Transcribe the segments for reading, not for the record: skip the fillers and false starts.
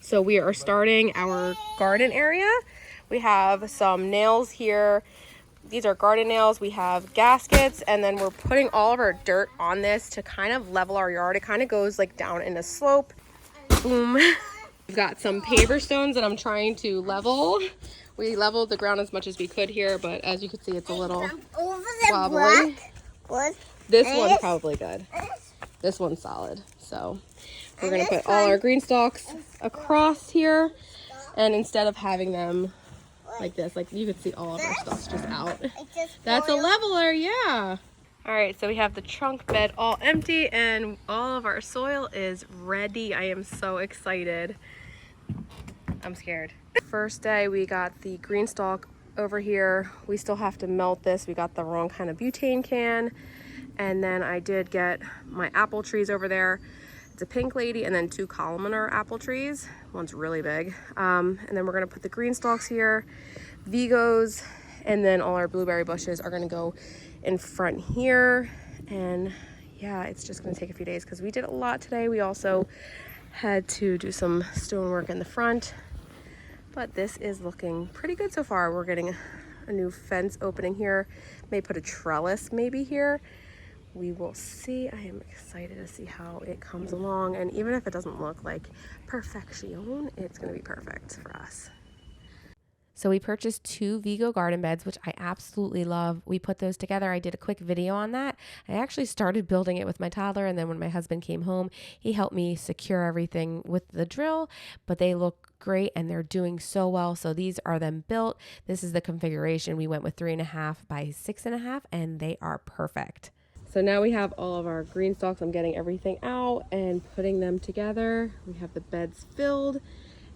So we are starting our garden area. We have some nails here. These are garden nails. We have gaskets, and then we're putting all of our dirt on this to kind of level our yard. It kind of goes like down in a slope. Boom. We've got some paver stones that I'm trying to level. We leveled the ground as much as we could here, but as you can see, it's a little wobbly. This one's probably good. This one's solid. So we're gonna put all our green stalks across here, and instead of having them like this, like you can see all of our stuff's just out. That's a leveler, yeah. All right, so we have the trunk bed all empty and all of our soil is ready. I am so excited. I'm scared. First day we got the GreenStalk over here. We still have to melt this. We got the wrong kind of butane can. And then I did get my apple trees over there. It's a pink lady and then 2 columnar apple trees. One's really big. And then we're gonna put the GreenStalks here, Vegos, and then all our blueberry bushes are gonna go in front here. And yeah, it's just gonna take a few days because we did a lot today. We also had to do some stonework in the front, but this is looking pretty good so far. We're getting a new fence opening here. May put a trellis maybe here. We will see. I am excited to see how it comes along, and even if it doesn't look like perfection, it's gonna be perfect for us. So we purchased 2 Vego garden beds, which I absolutely love. We put those together. I did a quick video on that. I actually started building it with my toddler, and then when my husband came home, he helped me secure everything with the drill, but they look great and they're doing so well. So these are them built. This is the configuration. We went with 3.5 by 6.5, and they are perfect. So now we have all of our green stalks. I'm getting everything out and putting them together. We have the beds filled.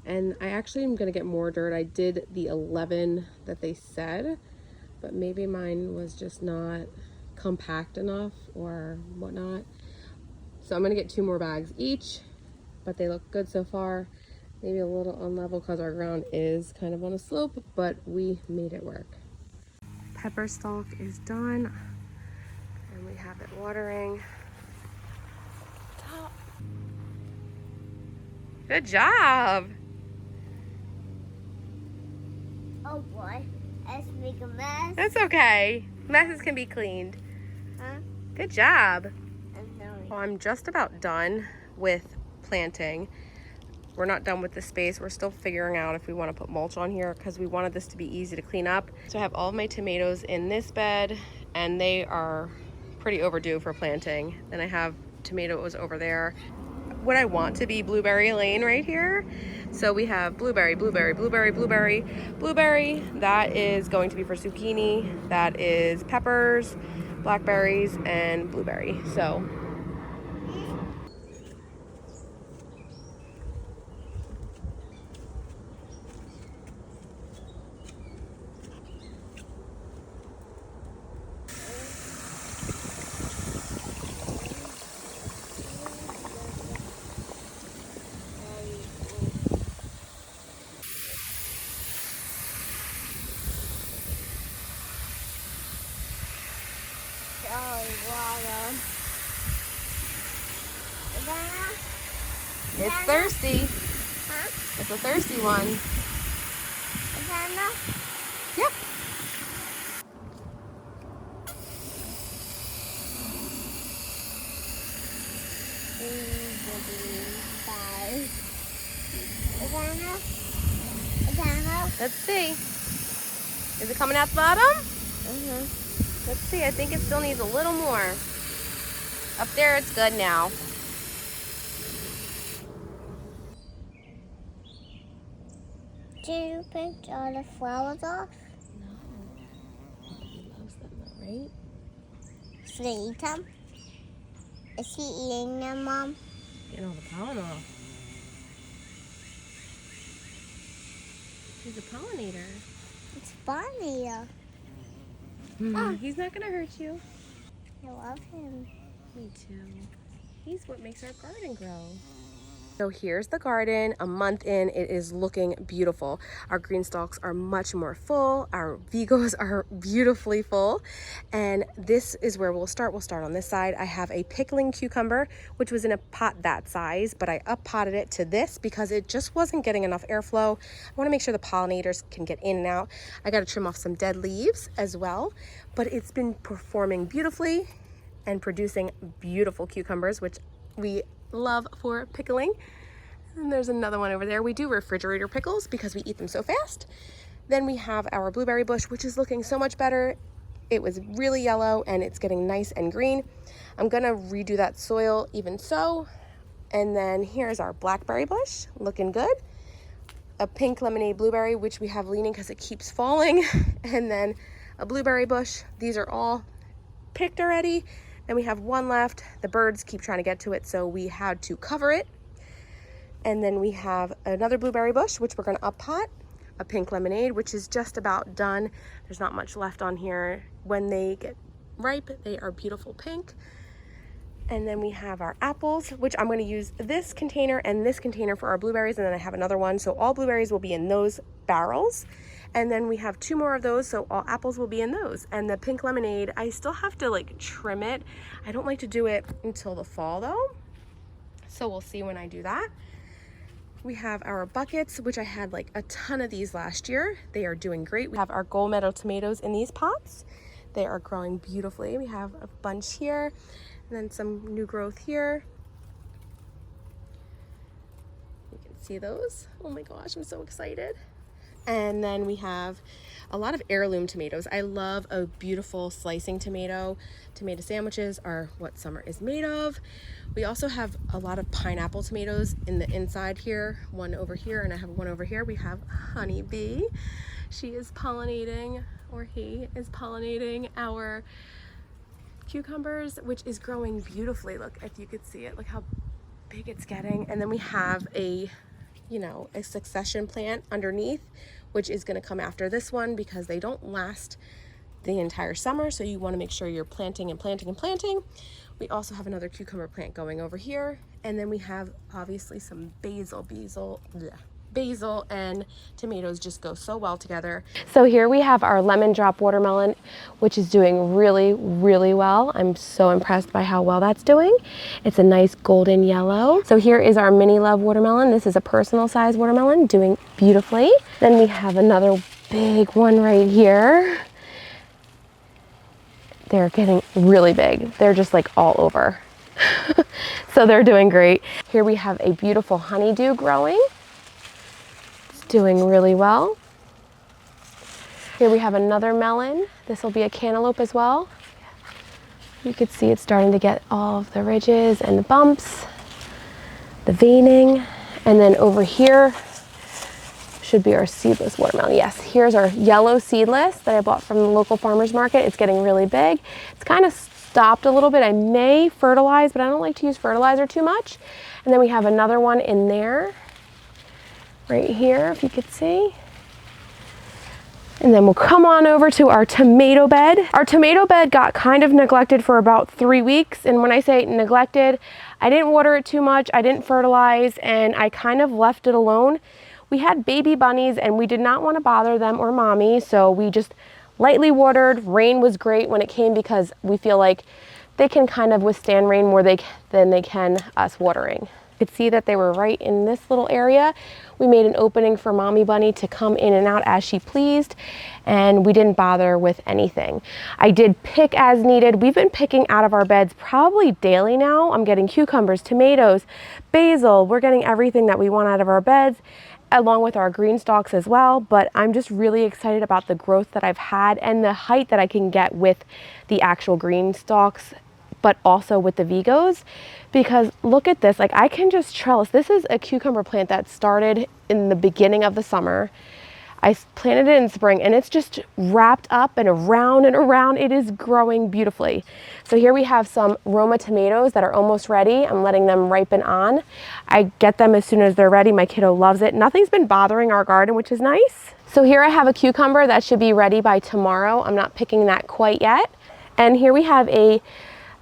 And I actually am gonna get more dirt. I did the 11 that they said, but maybe mine was just not compact enough or whatnot. So I'm gonna get 2 more bags each, but they look good so far. Maybe a little unlevel because our ground is kind of on a slope, but we made it work. Pepper stalk is done, and we have it watering. Good job. Oh boy, let's make a mess. That's okay. Messes can be cleaned. Huh? Good job. I'm sorry. Well, I'm just about done with planting. We're not done with the space. We're still figuring out if we want to put mulch on here because we wanted this to be easy to clean up. So I have all of my tomatoes in this bed, and they are pretty overdue for planting. Then I have tomatoes over there. What I want to be blueberry lane right here. So we have blueberry, blueberry, blueberry, blueberry, blueberry. That is going to be for zucchini. That is peppers, blackberries, and blueberry. So Water. it's thirsty. Huh? It's a thirsty one. Is that enough? Yep. Is that enough? Is that enough? Let's see. Is it coming out the bottom? Mm-hmm. Let's see. I think it still needs a little more. Up there, it's good now. Did you pick all the flowers off? No. He loves them though, right? Should I eat them? Is he eating them, Mom? Getting all the pollen off. He's a pollinator. It's funny. He's not gonna hurt you. I love him. Me too. He's what makes our garden grow. So here's the garden. A month in, it is looking beautiful. Our green stalks are much more full. Our Vigos are beautifully full. And this is where we'll start. We'll start on this side. I have a pickling cucumber, which was in a pot that size, but I up potted it to this because it just wasn't getting enough airflow. I want to make sure the pollinators can get in and out. I got to trim off some dead leaves as well, but it's been performing beautifully and producing beautiful cucumbers, which we love for pickling. And there's another one over there. We do refrigerator pickles because we eat them so fast. Then we have our blueberry bush, which is looking so much better. It was really yellow and it's getting nice and green. I'm gonna redo that soil even so. And then here's our blackberry bush, looking good. A pink lemonade blueberry, which we have leaning because it keeps falling. And then a blueberry bush. These are all picked already. And we have one left. The birds keep trying to get to it, so we had to cover it. And then we have another blueberry bush, which we're gonna up pot. A pink lemonade, which is just about done. There's not much left on here. When they get ripe, they are beautiful pink. And then we have our apples, which I'm gonna use this container and this container for our blueberries, and then I have another one. So all blueberries will be in those barrels. And then we have 2 more of those, so all apples will be in those. And the pink lemonade, I still have to like trim it. I don't like to do it until the fall though. So we'll see when I do that. We have our buckets, which I had like a ton of these last year. They are doing great. We have our gold medal tomatoes in these pots. They are growing beautifully. We have a bunch here, and then some new growth here. You can see those. Oh my gosh, I'm so excited. And then we have a lot of heirloom tomatoes. I love a beautiful slicing tomato. Tomato sandwiches are what summer is made of. We also have a lot of pineapple tomatoes in the inside here. One over here, and I have one over here. We have Honeybee. She is pollinating, or he is pollinating our cucumbers, which is growing beautifully. Look, if you could see it, look how big it's getting. And then we have a succession plant underneath, which is going to come after this one because they don't last the entire summer. So you want to make sure you're planting and planting and planting. We also have another cucumber plant going over here. And then we have obviously some basil and tomatoes just go so well together. So here we have our lemon drop watermelon, which is doing really, really well. I'm so impressed by how well that's doing. It's a nice golden yellow. So here is our mini love watermelon. This is a personal size watermelon doing beautifully. Then we have another big one right here. They're getting really big. They're just like all over. So they're doing great. Here we have a beautiful honeydew growing. Doing really well. Here we have another melon. This will be a cantaloupe as well. You can see it's starting to get all of the ridges and the bumps, the veining. And then over here should be our seedless watermelon. Yes, here's our yellow seedless that I bought from the local farmer's market. It's getting really big. It's kind of stopped a little bit. I may fertilize, but I don't like to use fertilizer too much. And then we have another one in there. Right here, if you could see. And then we'll come on over to our tomato bed. Our tomato bed got kind of neglected for about 3 weeks. And when I say neglected, I didn't water it too much, I didn't fertilize, and I kind of left it alone. We had baby bunnies and we did not want to bother them or mommy, so we just lightly watered. Rain was great when it came because we feel like they can kind of withstand rain more than they can us watering. You could see that they were right in this little area. We made an opening for mommy bunny to come in and out as she pleased, and we didn't bother with anything. I did pick as needed. We've been picking out of our beds probably daily now. I'm getting cucumbers, tomatoes, basil. We're getting everything that we want out of our beds, along with our green stalks as well. But I'm just really excited about the growth that I've had and the height that I can get with the actual green stalks, but also with the Vigos, because look at this, like I can just trellis. This is a cucumber plant that started in the beginning of the summer. I planted it in spring and it's just wrapped up and around and around. It is growing beautifully. So here we have some Roma tomatoes that are almost ready. I'm letting them ripen on. I get them as soon as they're ready. My kiddo loves it. Nothing's been bothering our garden, which is nice. So here I have a cucumber that should be ready by tomorrow. I'm not picking that quite yet. And here we have a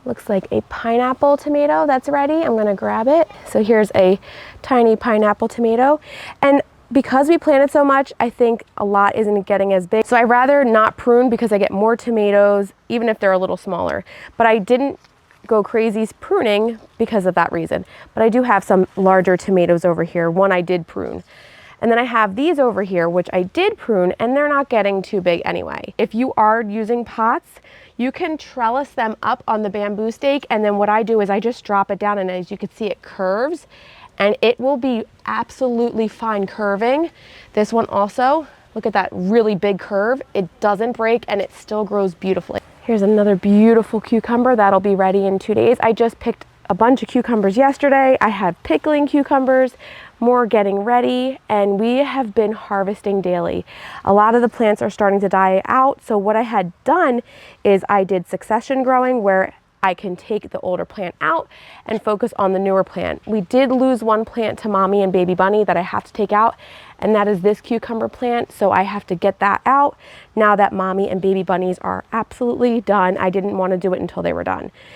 looks like a pineapple tomato that's ready. I'm gonna grab it. So here's a tiny pineapple tomato. And because we planted so much, I think a lot isn't getting as big. So I'd rather not prune because I get more tomatoes, even if they're a little smaller. But I didn't go crazy pruning because of that reason. But I do have some larger tomatoes over here. One I did prune. And then I have these over here, which I did prune, and they're not getting too big anyway. If you are using pots, you can trellis them up on the bamboo stake. And then what I do is I just drop it down, and as you can see, it curves. And it will be absolutely fine curving. This one also, look at that really big curve. It doesn't break and it still grows beautifully. Here's another beautiful cucumber that'll be ready in 2 days. I just picked a bunch of cucumbers yesterday. I have pickling cucumbers, more getting ready, and we have been harvesting daily. A lot of the plants are starting to die out. So what I had done is I did succession growing where I can take the older plant out and focus on the newer plant. We did lose one plant to Mommy and Baby Bunny that I have to take out, and that is this cucumber plant. So I have to get that out now that Mommy and Baby Bunnies are absolutely done. I didn't want to do it until they were done.